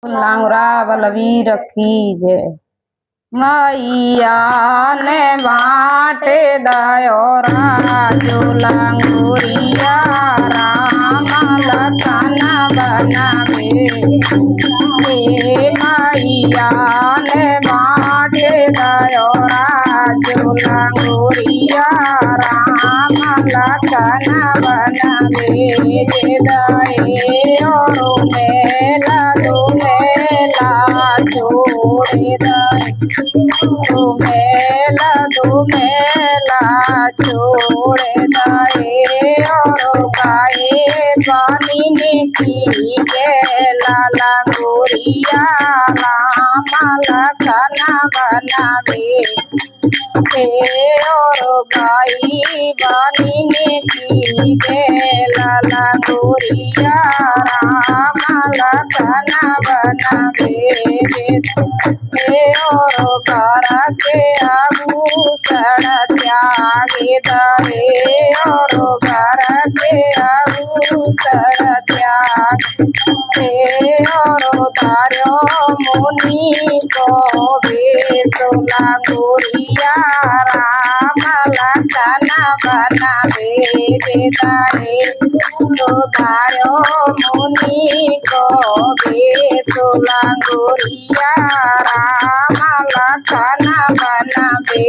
लांगरा बलवीर की जय। मैया ने बाटे दयो राजो लांगुरिया राम लखन बनावे। मैया ने बाटे दयो राजो लांगुरिया राम लखन बनावे। दए और मेला दो मेला छोड़े दए दो मेला छोड़े दए और गाए बानी की के लाला गोरिया राम लखन बनावे। और गाई बानी की के लाला गोरिया राम लखन बनावे। और घर के आभूषण त्यागे दए और घर के आभूषण त्यागे और धार्यो मुनि को बेसो लांगुरिया राम लखन बनावे। दए धार्यो मुनि को बेसो लांगुरिया राम लखन बनावे।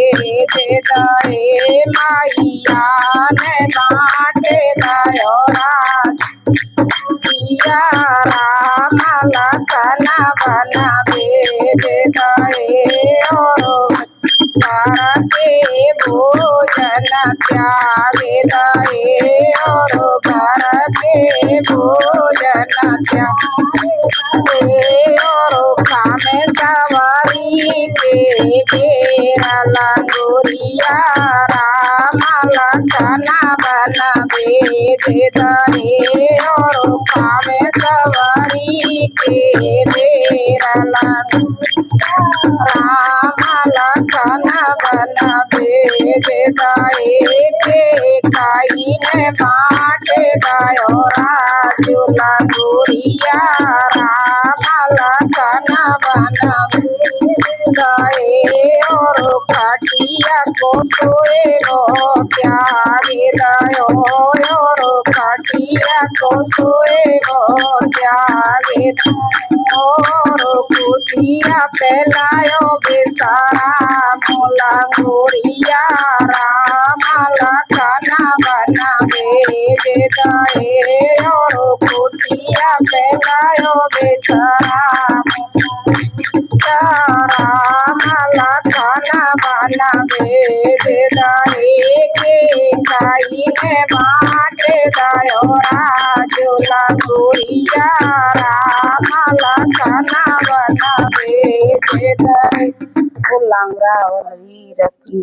दए मैया ने बाटे दयो राजिया राम लखन बनावे। दए और घर के भोजन त्यागे दए और घर के भोजन त्यागे और खामे सवारी के बेरा लांगुरिया राम लखन बनावे। दए और खामे सवारी के बेरा लांगुरिया राम लखन बनावे। दए के काई ने बाटे दयो राजो लांगुरिया राम लखन बनावे। दए और खटिया को सोए त्यागे दयो और खटिया को सोए त्यागे और कुटिया पहलायो बेसारा लांगुरिया राम लखन बनावे। दए और कुटिया पहलायो बेसारा राम लखन बनावे। दए के काई ने बाटे दयो राजो लांगुरिया राम लखन बनावे। दए लांगरा और वीर की